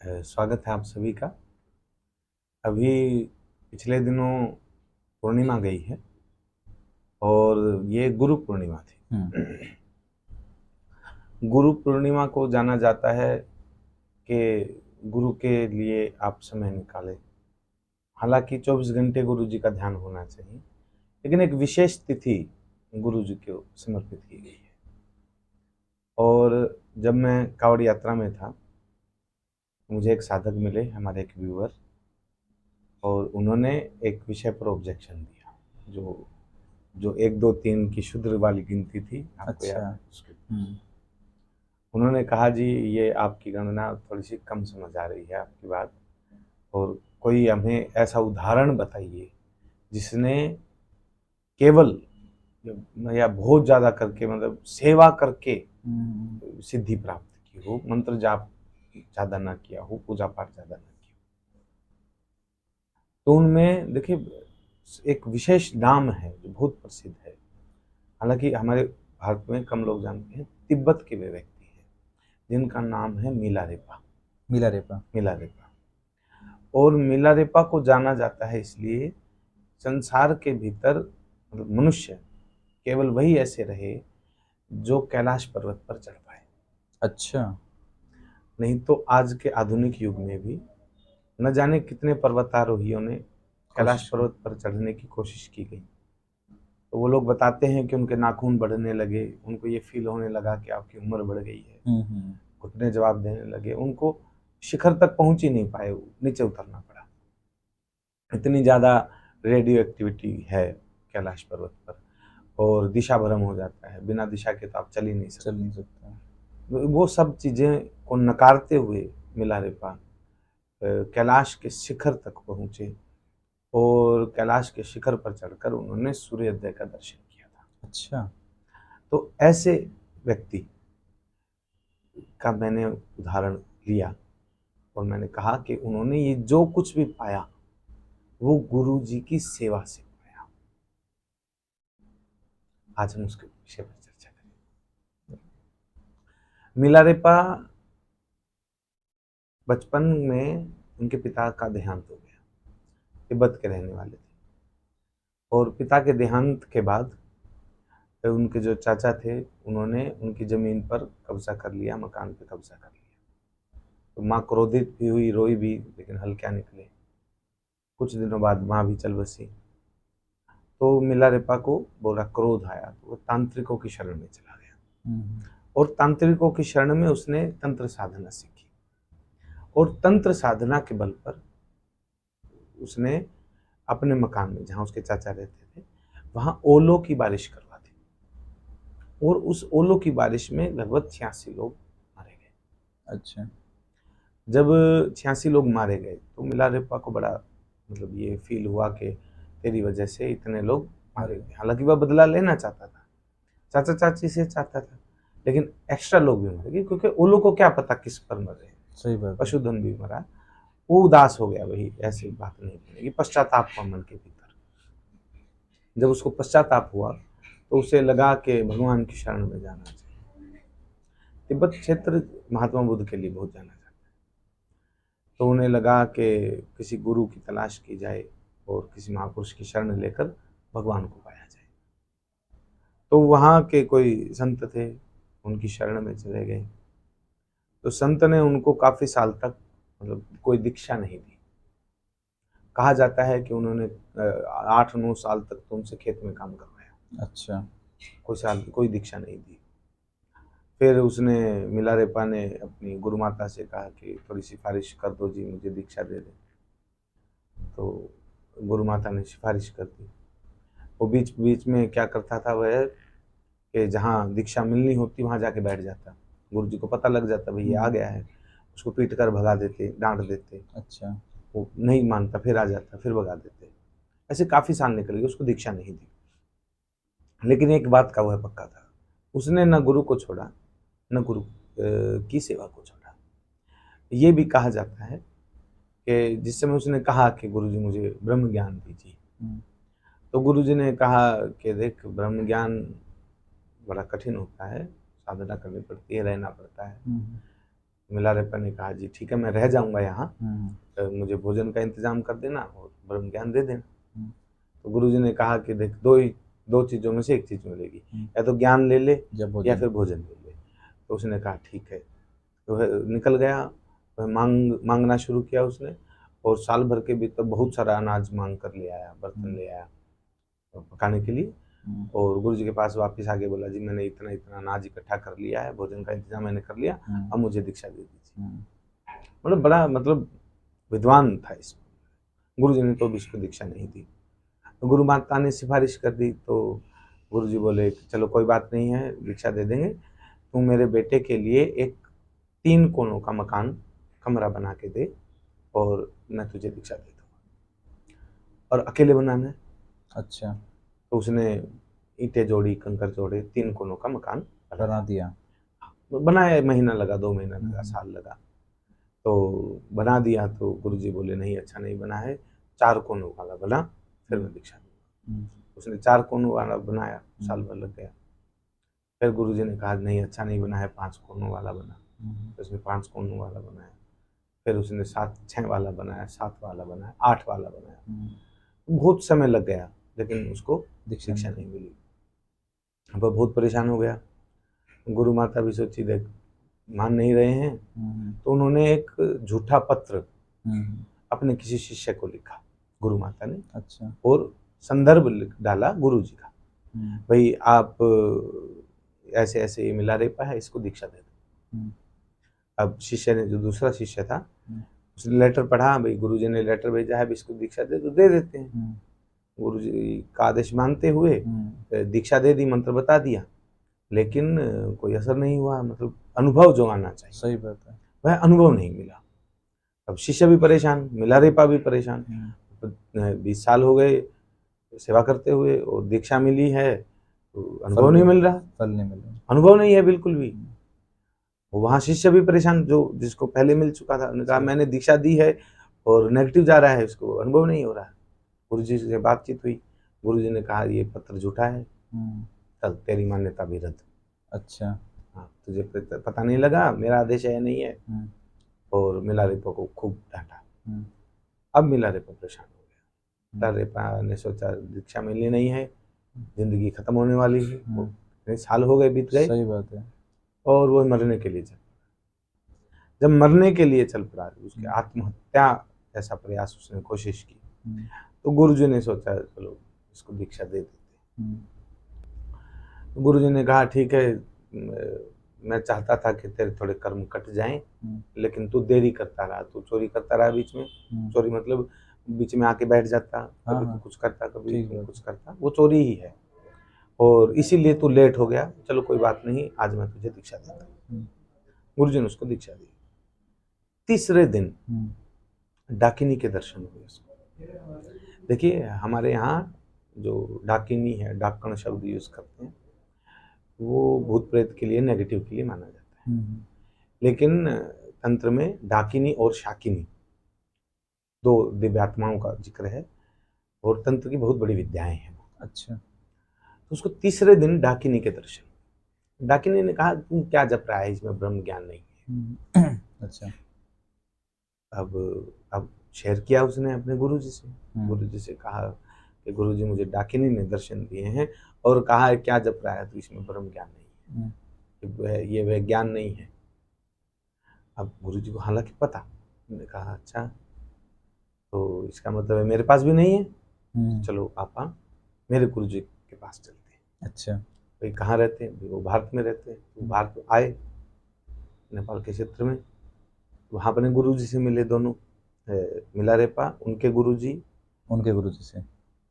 स्वागत है आप सभी का। अभी पिछले दिनों पूर्णिमा गई है और ये गुरु पूर्णिमा थी। गुरु पूर्णिमा को जाना जाता है कि गुरु के लिए आप समय निकालें। हालांकि 24 घंटे गुरु जी का ध्यान होना चाहिए, लेकिन एक विशेष तिथि गुरु जी को समर्पित की गई है। और जब मैं कांवड़ यात्रा में था, मुझे एक साधक मिले, हमारे एक व्यूअर, और उन्होंने एक विषय पर ऑब्जेक्शन दिया, जो जो 1 2 3 की शूद्र वाली गिनती थी, आपको याद है उसकी। उन्होंने कहा, जी ये आपकी गणना थोड़ी सी कम समझ आ रही है आपकी बात, और कोई हमें ऐसा उदाहरण बताइए जिसने केवल या बहुत ज्यादा करके, मतलब सेवा करके सिद्धि प्राप्त की हो, मंत्र जाप ज्यादा ना किया हो, पूजा पाठ ज्यादा ना किया हो। तो उनमें देखिए एक विशेष नाम है जो बहुत प्रसिद्ध है। हालांकि हमारे भारत में कम लोग जानते हैं। तिब्बत के वे व्यक्ति हैं जिनका नाम है मिलारेपा। मिलारेपा। और मिलारेपा को जाना जाता है इसलिए, संसार के भीतर मतलब मनुष्य केवल वही ऐसे रहे जो कैलाश पर्वत पर चढ़ पाए। अच्छा। नहीं तो आज के आधुनिक युग में भी न जाने कितने पर्वतारोहियों ने कैलाश पर्वत पर चढ़ने की कोशिश की गई। तो वो लोग बताते हैं कि उनके नाखून बढ़ने लगे, उनको ये फील होने लगा कि आपकी उम्र बढ़ गई है, घुटने जवाब देने लगे, उनको शिखर तक पहुंच ही नहीं पाए, नीचे उतरना पड़ा। इतनी ज्यादा रेडियो एक्टिविटी है कैलाश पर्वत पर, और दिशा भ्रम हो जाता है, बिना दिशा के तो आप चल ही नहीं सकते। वो सब चीजें को नकारते हुए मिलारेपा कैलाश के शिखर तक पहुंचे, और कैलाश के शिखर पर चढ़कर उन्होंने सूर्योदय का दर्शन किया था। अच्छा। तो ऐसे व्यक्ति का मैंने उदाहरण लिया और मैंने कहा कि उन्होंने ये जो कुछ भी पाया वो गुरु जी की सेवा से पाया। आज हम उसके विषय पर चर्चा करें। मिलारेपा बचपन में उनके पिता का देहांत हो गया। तिब्बत के रहने वाले थे, और पिता के देहांत के बाद उनके जो चाचा थे उन्होंने उनकी जमीन पर कब्जा कर लिया, मकान पे कब्जा कर लिया। तो माँ क्रोधित भी हुई, रोई भी, लेकिन हल क्या निकले। कुछ दिनों बाद माँ भी चल बसी। तो मिलारेपा को बोला क्रोध आया, तो वो तांत्रिकों की शरण में चला गया, और तांत्रिकों की शरण में उसने तंत्र साधना सीखी, और तंत्र साधना के बल पर उसने अपने मकान में, जहाँ उसके चाचा रहते थे, वहां ओलों की बारिश करवा दी, और उस ओलों की बारिश में लगभग 86 लोग मारे गए। अच्छा। जब 86 लोग मारे गए तो मिलारेपा को बड़ा मतलब ये फील हुआ कि तेरी वजह से इतने लोग मारे गए। हालांकि वह बदला लेना चाहता था, चाचा चाची से चाहता था, लेकिन एक्स्ट्रा लोग भी मर गए, क्योंकि ओलों को क्या पता किस पर मर रहे हैं। सही बात। पशुधन भी मरा। वो उदास हो गया, वही ऐसी बात नहीं बनेगी, पश्चाताप हुआ मन के भीतर। जब उसको पश्चाताप हुआ तो उसे लगा कि भगवान की शरण में जाना चाहिए। तिब्बत क्षेत्र महात्मा बुद्ध के लिए बहुत जाना जाता है, तो उन्हें लगा कि किसी गुरु की तलाश की जाए और किसी महापुरुष की शरण लेकर भगवान को पाया जाए। तो वहाँ के कोई संत थे, उनकी शरण में चले गए। तो संत ने उनको काफी साल तक मतलब कोई दीक्षा नहीं दी। कहा जाता है कि उन्होंने 8 9 साल तक तो उनसे खेत में काम करवाया। अच्छा। कोई दीक्षा नहीं दी। फिर उसने मिलारेपा ने अपनी गुरु माता से कहा कि थोड़ी सिफारिश कर दो जी, मुझे दीक्षा दे दे। तो गुरु माता ने सिफारिश कर दी। वो बीच बीच में क्या करता था वह, कि जहाँ दीक्षा मिलनी होती वहाँ जाके बैठ जाता। गुरु जी को पता लग जाता भाई ये आ गया है, उसको पीट कर भगा देते, डांट देते। अच्छा। वो नहीं मानता, फिर आ जाता, फिर भगा देते। ऐसे काफी साल निकल गए, उसको दीक्षा नहीं दी। लेकिन एक बात का वह पक्का था, उसने न गुरु को छोड़ा, न गुरु की सेवा को छोड़ा। ये भी कहा जाता है कि जिस समय उसने कहा कि गुरुजी मुझे ब्रह्म ज्ञान दीजिए, तो गुरुजी ने कहा कि देख ब्रह्म ज्ञान बड़ा कठिन होता है, साधना करनी पड़ती है, रहना पड़ता है। मिलारेपा ने कहा जी ठीक है, मैं रह जाऊंगा यहाँ, मुझे भोजन का इंतजाम कर देना और ब्रह्म ज्ञान दे देना। तो गुरुजी ने कहा कि देख, दो चीज़ों में से एक चीज़ मिलेगी, या तो ज्ञान ले ले या फिर भोजन ले ले। तो उसने कहा ठीक है, तो वह निकल गया, वह मांगना शुरू किया उसने, और साल भर के भीतर बहुत सारा अनाज मांग कर ले आया, बर्तन ले आया पकाने के लिए। और गुरुजी के पास वापस आके बोला जी मैंने इतना इतना अनाज इकट्ठा कर लिया है, भोजन का इंतजाम मैंने कर लिया, अब मुझे दीक्षा दे दीजिए। मतलब बड़ा विद्वान था इसमें। गुरुजी ने तो भी इसको दीक्षा नहीं दी। तो गुरु माता ने सिफारिश कर दी, तो गुरुजी बोले चलो कोई बात नहीं है, दीक्षा दे देंगे, तुम मेरे बेटे के लिए एक 3 कोनों का मकान, कमरा बना के दे और मैं तुझे दीक्षा दे दूँगा, और अकेले बनाना है। अच्छा। तो उसने ईंटें जोड़ी, कंकर जोड़े, 3 कोनों का मकान बना दिया। बनाया, महीना लगा, 2 महीना लगा, साल लगा, तो बना दिया। तो गुरुजी बोले नहीं, अच्छा नहीं बना है, 4 कोनों वाला बना, फिर मैं दीक्षा दूंगा। उसने 4 कोनों वाला बनाया, साल भर लग गया। फिर गुरुजी ने कहा नहीं, अच्छा नहीं बना है, 5 कोनों वाला बना। तो उसने 5 कोनों वाला बनाया। फिर उसने 6 वाला बनाया, 7 वाला बनाया, 8 वाला बनाया। बहुत समय लग गया, लेकिन उसको दीक्षा नहीं मिली। वह बहुत परेशान हो गया। गुरु माता भी सोची देख मान नहीं रहे हैं, तो उन्होंने एक झूठा पत्र अपने किसी शिष्य को लिखा, गुरु माता ने। अच्छा। और संदर्भ डाला गुरु जी का, भाई आप ऐसे ऐसे ये मिलारेपा है, इसको दीक्षा दे दो। अब शिष्य ने, जो दूसरा शिष्य था, उसने लेटर पढ़ा, भाई गुरु जी ने लेटर भेजा है, इसको दीक्षा दे दो, दे देते हैं। गुरु जी का आदेश मानते हुए दीक्षा दे दी, मंत्र बता दिया, लेकिन कोई असर नहीं हुआ। मतलब अनुभव जो आना चाहिए, सही बात है, वह अनुभव नहीं मिला। अब शिष्य भी परेशान, मिलारेपा भी परेशान। 20 साल हो गए सेवा करते हुए, और दीक्षा मिली है तो अनुभव नहीं मिल रहा, फल नहीं मिल रहा, अनुभव नहीं है बिल्कुल भी। वहाँ शिष्य भी परेशान, जो जिसको पहले मिल चुका था, उन्होंने कहा मैंने दीक्षा दी है और नेगेटिव जा रहा है, उसको अनुभव नहीं हो रहा। गुरु जी से बातचीत हुई, गुरु जी ने कहा ये पत्र झूठा है, चल तेरी मान्यता भी रद्द। अच्छा। हाँ, तुझे पता नहीं लगा, मेरा आदेश है नहीं है। और मिलारेपा को खूब डांटा। अब मिलारेपा परेशान हो गया। मिलारेपा ने सोचा दीक्षा मिलनी नहीं है, जिंदगी खत्म होने वाली है, इतने साल हो गए, बीत गए। सही बात है। और वो मरने के लिए चल पड़ा। जब मरने के लिए चल पड़ा, उसके आत्महत्या जैसा प्रयास उसने कोशिश की, तो गुरुजी ने सोचा चलो इसको दीक्षा दे देते। गुरुजी ने कहा ठीक है, मैं चाहता था कि तेरे थोड़े कर्म कट जाएं, लेकिन तू देरी करता रहा, तू चोरी करता रहा बीच में। चोरी मतलब बीच में आके बैठ जाता, कभी तू कुछ करता, कभी कुछ करता, वो चोरी ही है, और इसीलिए तू लेट हो गया। चलो कोई बात नहीं, आज मैं तुझे दीक्षा देता हूँ। गुरुजी ने उसको दीक्षा दी। तीसरे दिन डाकिनी के दर्शन हुए उसको। देखिए हमारे यहाँ जो डाकिनी है, डाकण शब्द यूज करते हैं, वो भूत प्रेत के लिए, नेगेटिव के लिए माना जाता है। लेकिन तंत्र में डाकिनी और शाकिनी 2 दिव्यात्माओं का जिक्र है, और तंत्र की बहुत बड़ी विद्याएं हैं। अच्छा। तो उसको तीसरे दिन डाकिनी के दर्शन। डाकिनी ने कहा तुम क्या जप रहा है, इसमें ब्रह्म ज्ञान नहीं है। अच्छा। अब शेयर किया उसने अपने गुरुजी से। गुरुजी से कहा कि गुरुजी मुझे डाकिनी ने दर्शन दिए हैं और कहा है क्या जप रहा है, तो इसमें ब्रह्म ज्ञान नहीं है, ये वह ज्ञान नहीं है। अब गुरुजी को हालांकि पता, उन्होंने कहा अच्छा, तो इसका मतलब है मेरे पास भी नहीं है, तो चलो पापा मेरे गुरुजी के पास चलते हैं। अच्छा। भाई कहाँ रहते हैं? वो भारत में रहते हैं। वो भारत आए, नेपाल के क्षेत्र में, वहाँ अपने गुरुजी से मिले दोनों। मिलारेपा उनके गुरुजी से,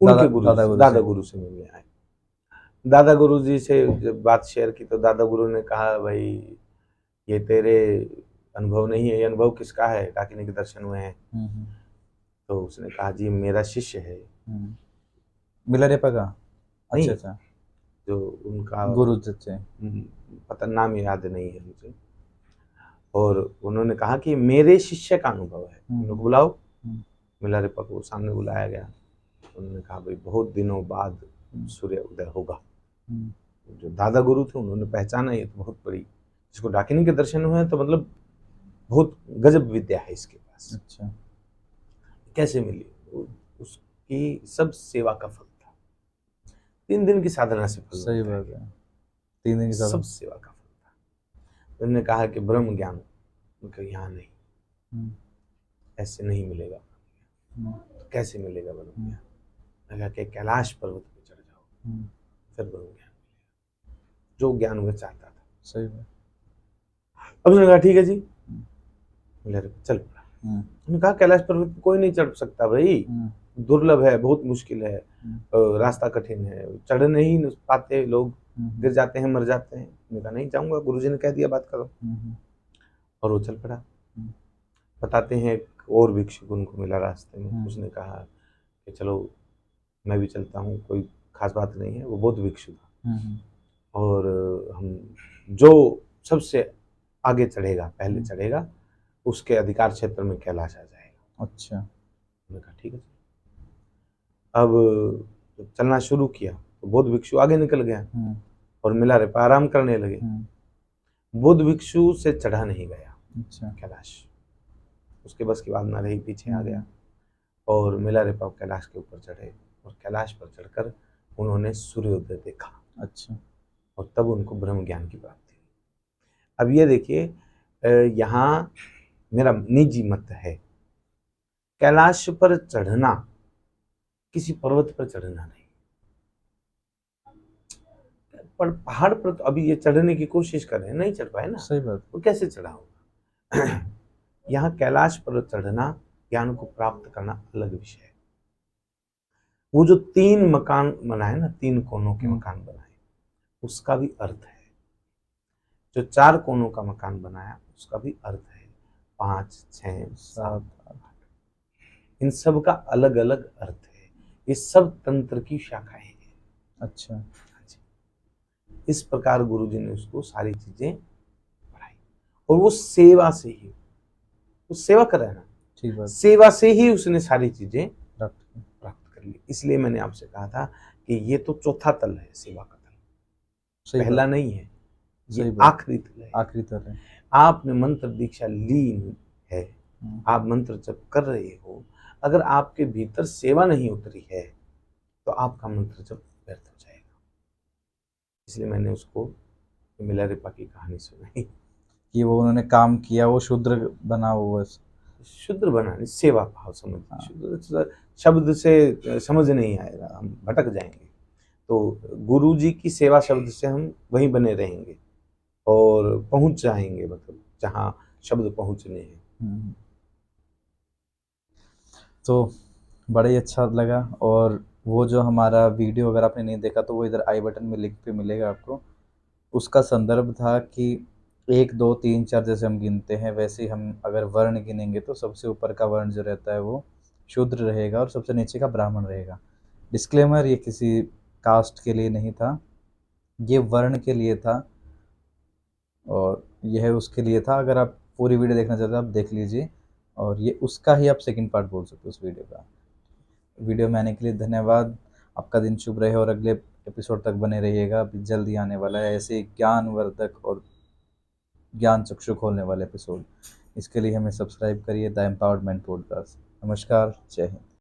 उनके दादा गुरु से मिलने आए। दादा गुरुजी से जब बात शेयर की, तो दादा गुरु ने कहा भाई ये तेरे अनुभव नहीं है, ये अनुभव किसका है? डाकिनी के दर्शन हुए हैं। तो उसने कहा जी मेरा शिष्य है। मिलारेपा का? अच्छा अच्छा, जो उनका गुरु से, पता नाम याद नहीं है मुझे। और उन्होंने कहा कि मेरे शिष्य का अनुभव है, उनको बुलाओ। मिलारेपा को सामने बुलाया गया। उन्होंने कहा भाई बहुत दिनों बाद सूर्य उदय होगा। जो दादा गुरु थे उन्होंने पहचाना ये तो बहुत बड़ी, जिसको डाकिनी के दर्शन हुए हैं, तो मतलब बहुत गजब विद्या है इसके पास। अच्छा। कैसे मिली? उसकी सब सेवा का फल था। 3 दिन की साधना से फल सही मिलता है। बात है, 3 दिन की सब साधना। सेवा का फल था। तो उन्होंने कहा कि ब्रह्म ज्ञान, उनका यहाँ नहीं, हम्म, ऐसे नहीं मिलेगा। हम्म, तो कैसे मिलेगा ब्रह्म ज्ञान? मैंने कहा कि कैलाश पर्वत पे चढ़ जाओ, हम्म, फिर ब्रह्म ज्ञान मिलेगा, जो ज्ञान वह चाहता था। सही बात। अब उसने कहा ठीक है जी, हम्म, बोले चल पड़ा। हम्म, उन्होंने कहा कैलाश पर्वत पे कोई नहीं चढ़ सकता भाई, हम्म, दुर्लभ है, बहुत मुश्किल है, हम्म, रास्ता कठिन है, चढ़ नहीं पाते लोग, हम्म, गिर जाते हैं, मर जाते हैं। मैंने कहा नहीं जाऊंगा, गुरुजी ने कह दिया बात करो। हम्म, और वो चल पड़ा। हम्म, बताते हैं एक और भिक्षुक उनको मिला रास्ते में, हम्म, उसने कहा कि चलो मैं भी चलता हूँ, कोई खास बात नहीं है। वो बौद्ध भिक्षु था। हम्म, और हम जो सबसे आगे चढ़ेगा, पहले चढ़ेगा, उसके अधिकार क्षेत्र में कैलाश आ जाएगा। अच्छा। मैंने कहा ठीक है। अब चलना शुरू किया तो बौद्ध भिक्षु आगे निकल गया हम्म, और मिला रे आराम करने लगे। हम्म, बौद्ध भिक्षु से चढ़ा नहीं गया अच्छा। कैलाश, उसके बस की बात ना रही, पीछे आ गया। हम्म, और मिला रे कैलाश के ऊपर चढ़े और कैलाश पर चढ़कर उन्होंने सूर्योदय देखा अच्छा। और तब उनको ब्रह्म ज्ञान की प्राप्ति हुई। अब ये देखिए, यहाँ मेरा निजी मत है, कैलाश पर चढ़ना किसी पर्वत पर चढ़ना नहीं। पर पहाड़ पर तो अभी ये चढ़ने की कोशिश कर रहे हैं, नहीं चढ़ पाए ना, सही बात। वो कैसे चढ़ा होगा? यहाँ कैलाश पर चढ़ना, ज्ञान को प्राप्त करना अलग विषय है। वो जो 3 मकान बनाए ना, 3 कोनों के मकान बनाए, उसका भी अर्थ है। जो 4 कोनों का मकान बनाया, उसका भी अर्थ है। 5, 6, 7, 8, इन सब का अलग अलग अर्थ है। ये सब तंत्र की शाखाएं हैं। अच्छा। इस प्रकार गुरु जी ने उसको सारी चीजें पढ़ाई। और वो सेवा से ही, वो सेवा कर रहा है ना, ठीक बात। सेवा से ही उसने सारी चीजें प्राप्त। प्राप्त कर ली। इसलिए मैंने आपसे कहा था कि ये तो चौथा तल है, सेवा का तल, सही पहला बात। नहीं है, सही ये बात। आखिरी तल है। आखिरी तल है। आपने मंत्र दीक्षा ली है, आप मंत्र जप कर रहे हो, अगर आपके भीतर सेवा नहीं उतरी है तो आपका मंत्र जप व्यर्थ हो जाएगा। इसलिए मैंने उसको मिलारेपा की कहानी सुनाई कि वो उन्होंने काम किया, वो शूद्र बना, वो बस शुद्र बनाने, सेवा भाव समझ। शुद्र शब्द से समझ नहीं आएगा, हम भटक जाएंगे। तो गुरु जी की सेवा शब्द से हम वहीं बने रहेंगे और पहुंच जाएंगे, मतलब जहाँ शब्द पहुंचने हैं। तो बड़ा ही अच्छा लगा। और वो जो हमारा वीडियो अगर आपने नहीं देखा तो वो इधर आई बटन में लिंक पे मिलेगा आपको। उसका संदर्भ था कि 1 2 3 4 जैसे हम गिनते हैं, वैसे ही हम अगर वर्ण गिनेंगे तो सबसे ऊपर का वर्ण जो रहता है वो शूद्र रहेगा और सबसे नीचे का ब्राह्मण रहेगा। डिस्क्लेमर, ये किसी कास्ट के लिए नहीं था, ये वर्ण के लिए था और यह उसके लिए था। अगर आप पूरी वीडियो देखना चाहते हो आप देख लीजिए, और ये उसका ही आप सेकंड पार्ट बोल सकते हो उस वीडियो का। वीडियो में आने के लिए धन्यवाद। आपका दिन शुभ रहे और अगले एपिसोड तक बने रहिएगा, अभी जल्दी आने वाला है ऐसे ही ज्ञानवर्धक और ज्ञान चक्षु खोलने वाले एपिसोड। इसके लिए हमें सब्सक्राइब करिए द एम्पावरमेंट पॉडकास्ट। नमस्कार, जय हिंद।